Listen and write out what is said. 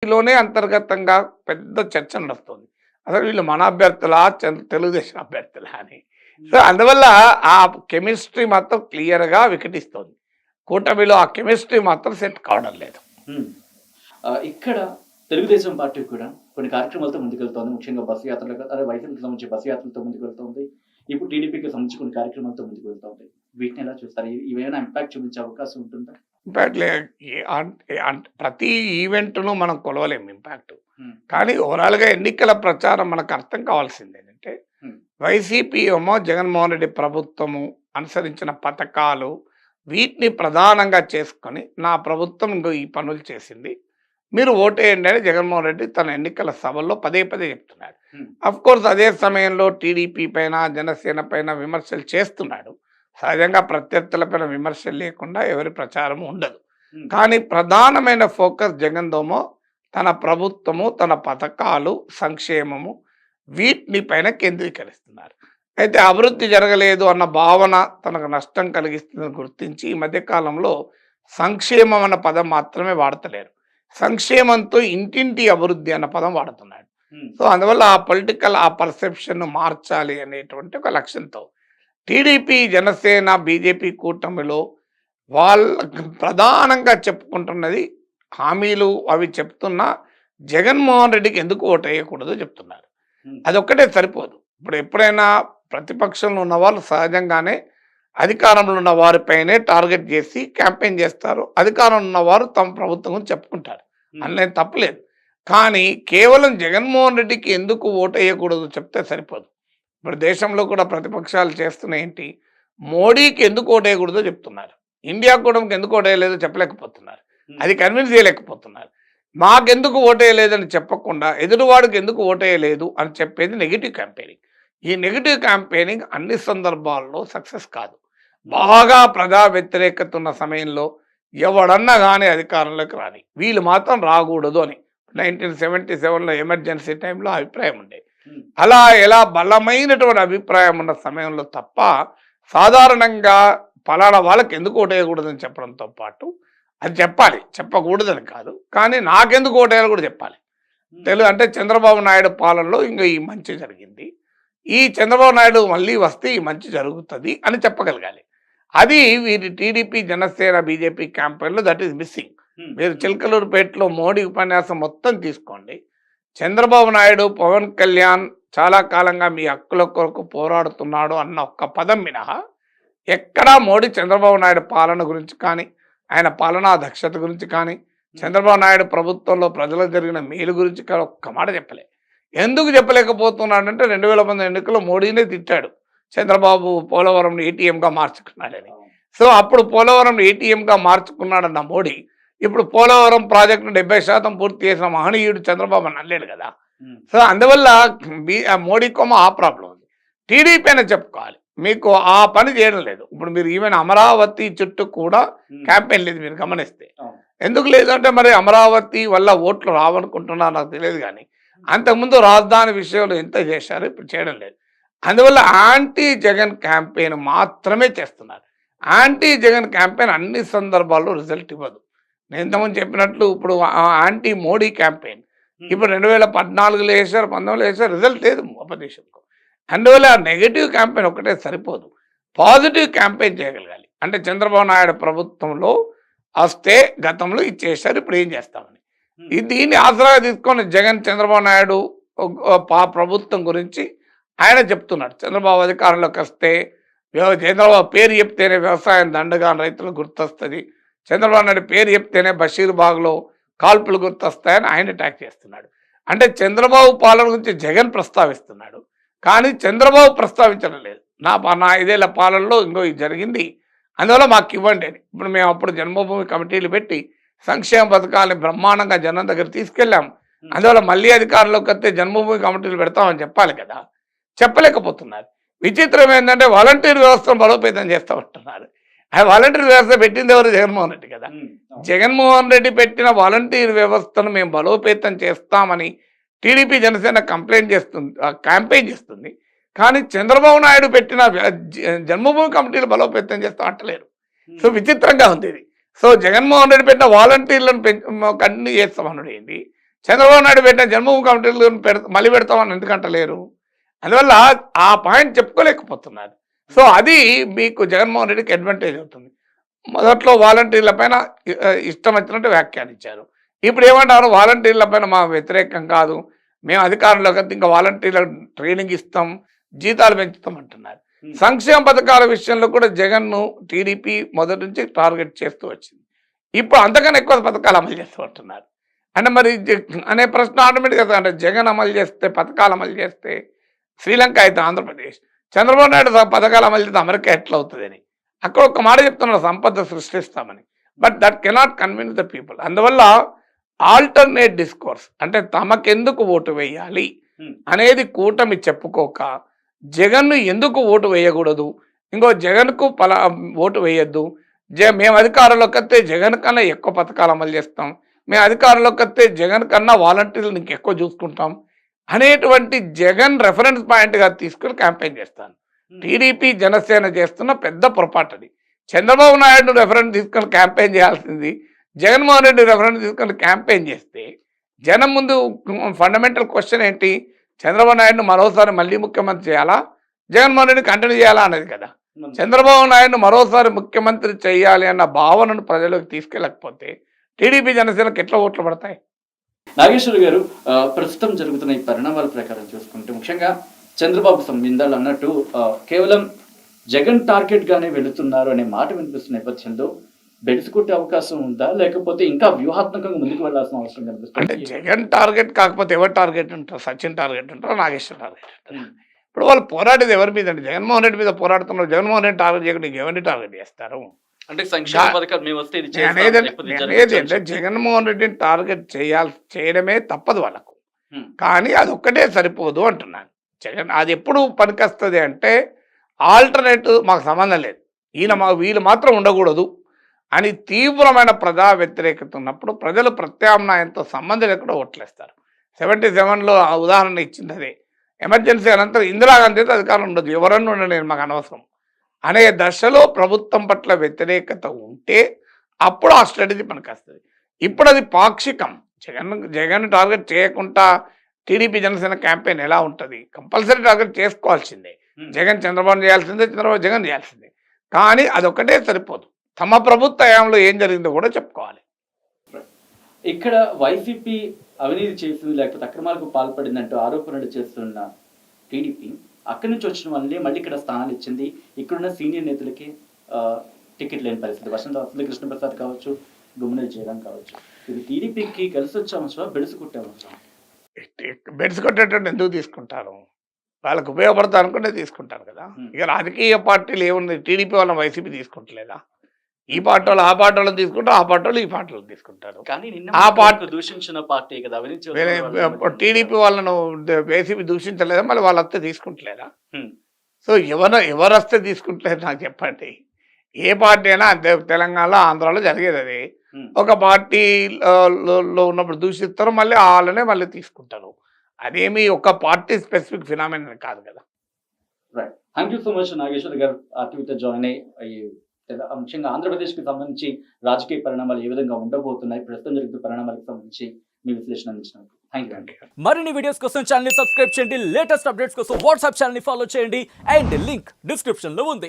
పార్టీలోనే అంతర్గతంగా పెద్ద చర్చ నడుస్తుంది. అసలు వీళ్ళు మన అభ్యర్థులా తెలుగుదేశం అభ్యర్థులా అని. సో అందువల్ల ఆ కెమిస్ట్రీ మాత్రం క్లియర్గా వికటిస్తుంది. కూటమిలో ఆ కెమిస్ట్రీ మాత్రం సెట్ కావడం లేదు. ఇక్కడ తెలుగుదేశం పార్టీ కూడా కొన్ని కార్యక్రమాలతో ముందుకెళ్తోంది. ముఖ్యంగా బస్సు యాత్రలు, అదే వైసీపీకి సంబంధించి బస్సు యాత్రలతో ముందుకు వెళ్తోంది. ఇప్పుడు టీడీపీకి సంబంధించి కొన్ని కార్యక్రమాలతో ముందుకు వెళ్తోంది. వీటిని ఎలా చూస్తారు? ఇవేమైనా ఇంపాక్ట్ చూపించే అవకాశం ఉంటుందా? ఇంపాక్ట్ ప్రతి ఈవెంట్ను మనం కొలవలేము ఇంపాక్ట్. కానీ ఓవరాల్గా ఎన్నికల ప్రచారం మనకు అర్థం కావాల్సింది ఏంటంటే, వైసీపీ ఏమో జగన్మోహన్ రెడ్డి ప్రభుత్వము అనుసరించిన పథకాలు వీటిని ప్రధానంగా చేసుకొని నా ప్రభుత్వం ఇంకో ఈ పనులు చేసింది, మీరు ఓటేయండి అని జగన్మోహన్ రెడ్డి తన ఎన్నికల సభల్లో పదే పదే చెప్తున్నాడు. అఫ్ కోర్స్ అదే సమయంలో టీడీపీ పైన జనసేన పైన విమర్శలు చేస్తున్నాడు. సహజంగా ప్రత్యర్థులపైన విమర్శలు లేకుండా ఎవరి ప్రచారం ఉండదు. కానీ ప్రధానమైన ఫోకస్ జగన్దోమో తన ప్రభుత్వము, తన పథకాలు, సంక్షేమము వీటిని పైన కేంద్రీకరిస్తున్నారు. అయితే అభివృద్ధి జరగలేదు అన్న భావన తనకు నష్టం కలిగిస్తుందని గుర్తించి ఈ మధ్యకాలంలో సంక్షేమం అన్న పదం మాత్రమే వాడతలేరు. సంక్షేమంతో ఇంటింటి అభివృద్ధి అన్న పదం వాడుతున్నాడు. సో అందువల్ల ఆ పొలిటికల్ ఆ పర్సెప్షన్ మార్చాలి అనేటువంటి ఒక లక్ష్యంతో టీడీపీ, జనసేన, బీజేపీ కూటమిలో వాళ్ళ ప్రధానంగా చెప్పుకుంటున్నది హామీలు అవి చెప్తున్నా జగన్మోహన్ రెడ్డికి ఎందుకు ఓటు వేయకూడదో చెప్తున్నారు. అదొక్కటే సరిపోదు. ఇప్పుడు ఎప్పుడైనా ప్రతిపక్షంలో ఉన్న వాళ్ళు సహజంగానే అధికారంలో ఉన్న వారిపైనే టార్గెట్ చేసి క్యాంపెయిన్ చేస్తారు. అధికారంలో ఉన్నవారు తమ ప్రభుత్వం గురించి చెప్పుకుంటారు, అందులో తప్పలేదు. కానీ కేవలం జగన్మోహన్ రెడ్డికి ఎందుకు ఓటు వేయకూడదు చెప్తే సరిపోదు. ఇప్పుడు దేశంలో కూడా ప్రతిపక్షాలు చేస్తున్న ఏంటి, మోడీకి ఎందుకు ఓటు వేయకూడదో చెప్తున్నారు, ఇండియా కూటమికి ఎందుకు ఓటు వేయలేదో చెప్పలేకపోతున్నారు, అది కన్విన్స్ చేయలేకపోతున్నారు. మాకెందుకు ఓటు వేయలేదని చెప్పకుండా ఎదురువాడికి ఎందుకు ఓటు వేయలేదు అని చెప్పేది నెగిటివ్ క్యాంపెయినింగ్. ఈ నెగిటివ్ క్యాంపెయినింగ్ అన్ని సందర్భాల్లో సక్సెస్ కాదు. బాగా ప్రజా వ్యతిరేకత ఉన్న సమయంలో ఎవడన్నా కానీ అధికారంలోకి రాని, వీళ్ళు మాత్రం రాకూడదు అని 1977లో ఎమర్జెన్సీ టైంలో అభిప్రాయం ఉండేది. అలా ఎలా బలమైనటువంటి అభిప్రాయం ఉన్న సమయంలో తప్ప సాధారణంగా పలానా వాళ్ళకి ఎందుకు ఓటేయకూడదని చెప్పడంతో పాటు అది చెప్పాలి, చెప్పకూడదని కాదు, కానీ నాకెందుకు ఓటేయాలో కూడా చెప్పాలి. అంటే చంద్రబాబు నాయుడు పాలనలో ఇంకా ఈ మంచి జరిగింది, ఈ చంద్రబాబు నాయుడు మళ్ళీ వస్తే ఈ మంచి జరుగుతుంది అని చెప్పగలగాలి. అది వీరి టీడీపీ, జనసేన, బీజేపీ క్యాంపెయిన్లో దట్ ఈస్ మిస్సింగ్. మీరు చిలకలూరుపేటలో మోడీ ఉపన్యాసం మొత్తం తీసుకోండి, చంద్రబాబు నాయుడు, పవన్ కళ్యాణ్ చాలా కాలంగా మీ హక్కుల కొరకు పోరాడుతున్నాడు అన్న ఒక్క పదం మినహా ఎక్కడా మోడీ చంద్రబాబు నాయుడు పాలన గురించి కానీ, ఆయన పాలనా దక్షత గురించి కానీ, చంద్రబాబు నాయుడు ప్రభుత్వంలో ప్రజలకు జరిగిన మేలు గురించి కానీ ఒక్క మాట చెప్పలే. ఎందుకు చెప్పలేకపోతున్నాడంటే 2019 ఎన్నికల్లో మోడీనే తిట్టాడు, చంద్రబాబు పోలవరంని ఏటీఎంగా మార్చుకున్నాడని. సో అప్పుడు పోలవరం ఏటీఎంగా మార్చుకున్నాడన్న మోడీ ఇప్పుడు పోలవరం ప్రాజెక్టును 70% పూర్తి చేసిన మహనీయుడు చంద్రబాబు అని అనలేడు కదా. సో అందువల్ల మోడీ కొమ్మ ఆ ప్రాబ్లం ఉంది. టీడీపీ అని చెప్పుకోవాలి, మీకు ఆ పని చేయడం లేదు. ఇప్పుడు మీరు ఈవెన్ అమరావతి చుట్టూ కూడా క్యాంపెయిన్ లేదు, మీరు గమనిస్తే. ఎందుకు లేదంటే మరి అమరావతి వల్ల ఓట్లు రావనుకుంటున్నారు నాకు తెలియదు, కానీ అంతకుముందు రాజధాని విషయంలో ఎంత చేశారు, ఇప్పుడు చేయడం లేదు. అందువల్ల యాంటీ జగన్ క్యాంపెయిన్ మాత్రమే చేస్తున్నారు. యాంటీ జగన్ క్యాంపెయిన్ అన్ని సందర్భాల్లో రిజల్ట్ ఇవ్వదు. నేను ఇంతకుముందు చెప్పినట్లు ఇప్పుడు యాంటీ మోడీ క్యాంపెయిన్ ఇప్పుడు 2014లో వేశారు, 19లో వేశారు, రిజల్ట్ లేదు అపోజిషన్కు. అందువల్ల నెగిటివ్ క్యాంపెయిన్ ఒకటే సరిపోదు, పాజిటివ్ క్యాంపెయిన్ చేయగలగాలి. అంటే చంద్రబాబు నాయుడు ప్రభుత్వంలో వస్తే గతంలో ఇది చేశారు, ఇప్పుడు ఏం చేస్తామని. దీన్ని ఆసరాగా తీసుకొని జగన్ చంద్రబాబు నాయుడు ప్రభుత్వం గురించి ఆయన చెప్తున్నాడు. చంద్రబాబు అధికారంలోకి వస్తే చంద్రబాబు పేరు చెప్తేనే వ్యవసాయం దండగా రైతులు గుర్తొస్తుంది, చంద్రబాబు నాయుడు పేరు చెప్తేనే బషీర్బాగ్లో కాల్పులు గుర్తొస్తాయని ఆయన అటాక్ చేస్తున్నాడు. అంటే చంద్రబాబు పాలన గురించి జగన్ ప్రస్తావిస్తున్నాడు, కానీ చంద్రబాబు ప్రస్తావించడం లేదు. నా 5 ఏళ్ల పాలనలో ఇంకో ఇది జరిగింది, అందువల్ల మాకు ఇవ్వండి అని. ఇప్పుడు మేము అప్పుడు జన్మభూమి కమిటీలు పెట్టి సంక్షేమ పథకాలని బ్రహ్మాండంగా జనం దగ్గర తీసుకెళ్ళాం, అందువల్ల మళ్ళీ అధికారంలోకి వస్తే జన్మభూమి కమిటీలు పెడతామని చెప్పాలి కదా, చెప్పలేకపోతున్నారు. విచిత్రం ఏంటంటే వాలంటీర్ వ్యవస్థను బలోపేతం చేస్తామంటున్నారు. ఆ వాలంటీర్ వ్యవస్థ పెట్టింది ఎవరు? జగన్మోహన్ రెడ్డి కదా. జగన్మోహన్ రెడ్డి పెట్టిన వాలంటీర్ వ్యవస్థను మేము బలోపేతం చేస్తామని టీడీపీ, జనసేన క్యాంపెయిన్ చేస్తుంది, కానీ చంద్రబాబు నాయుడు పెట్టిన జన్మభూమి కమిటీలు బలోపేతం చేస్తాం అంటలేరు. సో విచిత్రంగా ఉంది ఇది. సో జగన్మోహన్ రెడ్డి పెట్టిన వాలంటీర్లను కంటిన్యూ చేస్తామన్నాడు ఏంటి, చంద్రబాబు నాయుడు పెట్టిన జన్మభూమి కమిటీలు మళ్ళీ పెడతామని ఎందుకంటలేరు? అందువల్ల ఆ పాయింట్ చెప్పుకోలేకపోతున్నారు. సో అది మీకు జగన్మోహన్ రెడ్డికి అడ్వాంటేజ్ అవుతుంది. మొదట్లో వాలంటీర్ల పైన ఇష్టం వచ్చినట్టు వ్యాఖ్యానించారు. ఇప్పుడు ఏమంటారు? వాలంటీర్ల పైన మా వ్యతిరేకం కాదు, మేము అధికారంలోకి వస్తే ఇంకా వాలంటీర్ల ట్రైనింగ్ ఇస్తాం, జీతాలు పెంచుతాం అంటున్నారు. సంక్షేమ పథకాల విషయంలో కూడా జగన్ను టీడీపీ మొదటి నుంచి టార్గెట్ చేస్తూ వచ్చింది. ఇప్పుడు అంతకన్నా ఎక్కువ పథకాలు అమలు చేస్తూ ఉంటున్నారు. అంటే మరి అనే ప్రశ్న ఆటోమేటిక్గా అంటే జగన్ అమలు చేస్తే, పథకాలు అమలు చేస్తే శ్రీలంక అయితే ఆంధ్రప్రదేశ్, చంద్రబాబు నాయుడు పథకాలు అమలు చేస్తే అమెరికా ఎట్లా అవుతుందని అక్కడ ఒక మాట చెప్తున్నారు, సంపద సృష్టిస్తామని. But that cannot convince the people. అందువల్ల ఆల్టర్నేట్ డిస్కోర్స్ అంటే తమకెందుకు ఓటు వేయాలి అనేది కూటమి చెప్పుకోక, జగన్ను ఎందుకు ఓటు వేయకూడదు, ఇంకో జగన్కు ఓటు వేయొద్దు, మేము అధికారంలోకి వస్తే జగన్ కన్నా ఎక్కువ పథకాలు అమలు చేస్తాం, మేము అధికారంలోకి వస్తే జగన్ కన్నా వాలంటీర్లు ఇంక ఎక్కువ చూసుకుంటాం అనేటువంటి జగన్ రెఫరెన్స్ పాయింట్గా తీసుకుని క్యాంపెయిన్ చేస్తాను. టీడీపీ జనసేన చేస్తున్న పెద్ద పొరపాటు అది. చంద్రబాబు నాయుడు రెఫరెన్స్ తీసుకొని క్యాంపెయిన్ చేయాల్సింది జగన్మోహన్ రెడ్డి రెఫరెన్స్ తీసుకొని క్యాంపెయిన్ చేస్తే జనం ముందు ఫండమెంటల్ క్వశ్చన్ ఏంటి? చంద్రబాబు నాయుడును మరోసారి మళ్ళీ ముఖ్యమంత్రి చేయాలా, జగన్మోహన్ రెడ్డి కంటిన్యూ చేయాలా అనేది కదా. చంద్రబాబు నాయుడును మరోసారి ముఖ్యమంత్రి చేయాలి అన్న భావనను ప్రజలకు తీసుకెళ్ళకపోతే టీడీపీ జనసేనకు ఎట్లా ఓట్లు పడతాయి? నాగేశ్వర్ గారు, ప్రస్తుతం జరుగుతున్న ఈ పరిణామాల ప్రకారం చూసుకుంటే ముఖ్యంగా చంద్రబాబు సంబంధాలు అన్నట్టు కేవలం జగన్ టార్గెట్ గానే వెళుతున్నారు అనే మాట వినిపిస్తున్న నేపథ్యంలో బెడిసికొట్టే అవకాశం ఉందా, లేకపోతే ఇంకా వ్యూహాత్మకంగా ముందుకు వెళ్లాల్సిన అవసరం కనిపిస్తుంది? అంటే జగన్ టార్గెట్ కాకపోతే ఎవరు టార్గెట్ ఉంటారు? సచిన్ టార్గెట్ ఉంటారు, నాగేశ్వర్ టార్గెట్ ఉంటారు. ఇప్పుడు వాళ్ళు పోరాడేది ఎవరి మీద అండి? జగన్మోహన్ రెడ్డి మీద పోరాడుతున్నారు. జగన్మోహన్ రెడ్డి టార్గెట్ చేయకుండా ఎవరిని టార్గెట్ చేస్తారు? అంటే సంక్షేమ పథకాలు మేము వస్తే ఇది అంటే జగన్మోహన్ రెడ్డిని టార్గెట్ చేయడమే తప్పదు వాళ్ళకు, కానీ అది ఒక్కటే సరిపోదు అంటున్నాను. జగన్ అది ఎప్పుడు పనికొస్తుంది అంటే ఆల్టర్నేటివ్ మాకు సంబంధం లేదు, వీళ్ళు మాత్రం ఉండకూడదు అని తీవ్రమైన ప్రజా వ్యతిరేకత ఉన్నప్పుడు ప్రజలు ప్రత్యామ్నాయంతో సంబంధం లేకుండా ఓట్లేస్తారు. 77లో ఆ ఉదాహరణ ఇచ్చింది అదే. ఎమర్జెన్సీ అనంతరం ఇందిరాగాంధీ అధికారం ఉండదు, ఎవరన్నా ఉండండి మాకు అనవసరం అనే దశలో ప్రభుత్వం పట్ల వ్యతిరేకత ఉంటే అప్పుడు ఆ స్ట్రాటజీ పనికొస్తుంది. ఇప్పుడు అది పాక్షికం. జగన్ టార్గెట్ చేయకుండా టీడీపీ జనసేన క్యాంపెయిన్ ఎలా ఉంటుంది? కంపల్సరీ టార్గెట్ చేసుకోవాల్సిందే. జగన్ చంద్రబాబు చేయాల్సిందే, చంద్రబాబు జగన్ చేయాల్సిందే. కానీ అదొక్కటే సరిపోదు, తమ ప్రభుత్వ హయాంలో ఏం జరిగిందో కూడా చెప్పుకోవాలి. ఇక్కడ వైసీపీ అవినీతి చేసింది లేకపోతే అక్రమాలకు పాల్పడిందంటూ ఆరోపణలు చేస్తున్న టీడీపీ అక్కడి నుంచి వచ్చిన వాళ్ళని మళ్ళీ ఇక్కడ స్థానాలు ఇచ్చింది. ఇక్కడున్న సీనియర్ నేతలకి టికెట్ లేని పరిస్థితి. వసంత కృష్ణప్రసాద్ కావచ్చు, గుమ్మనూరు జయరాం కావచ్చు. ఇది టీడీపీకి కలిసి వచ్చే అంశమా, బెడిసికొట్టే అంశమా? బెడిసికొట్టేటట్టు ఎందుకు తీసుకుంటారు? వాళ్ళకు ఉపయోగపడతా అనుకుంటే తీసుకుంటారు కదా. ఇక రాజకీయ పార్టీలు ఏముంది, టీడీపీ వాళ్ళని వైసీపీ తీసుకుంటలేదా? ఈ పార్టీ వాళ్ళు ఆ పార్టీ వాళ్ళని తీసుకుంటారు, ఆ పార్టీ వాళ్ళు ఈ పార్టీ వాళ్ళు తీసుకుంటారు. ఆ పార్టీ దూషించిన పార్టీ కదా టీడీపీ వాళ్ళను వైసీపీ దూషించలేదా? మళ్ళీ వాళ్ళు వస్తే తీసుకుంటలేదా? సో ఎవరు వస్తే తీసుకుంటలేదు నాకు చెప్పండి. ఏ పార్టీ అయినా అంతే. తెలంగాణలో, ఆంధ్రాలో జరిగేది అది. ఒక పార్టీలో ఉన్నప్పుడు దూషిస్తారు, మళ్ళీ వాళ్ళనే మళ్ళీ తీసుకుంటారు. అదేమి ఒక పార్టీ స్పెసిఫిక్ ఫినామినన్ కాదు కదా. Right, thank you so much Nageshwar గారు ఆర్టీవీతో జాయిన్ అయ్యి ముఖ్యంగా ఆంధ్రప్రదేశ్కి సంబంధించి రాజకీయ పరిణామాలు ఏ విధంగా ఉండబోతున్నాయి, ప్రస్తుతం జరుగుతున్న పరిణామాలకు సంబంధించి మీ విశ్లేషణ అందించినందుకు థ్యాంక్ యూ. మరిన్ని వీడియోస్ కోసం ఛానల్ ని సబ్స్క్రైబ్ చేయండి, లేటెస్ట్ అప్డేట్స్ కోసం వాట్సాప్ ఛానల్ ని ఫాలో చేయండి అండ్ లింక్ డిస్క్రిప్షన్ లో ఉంది.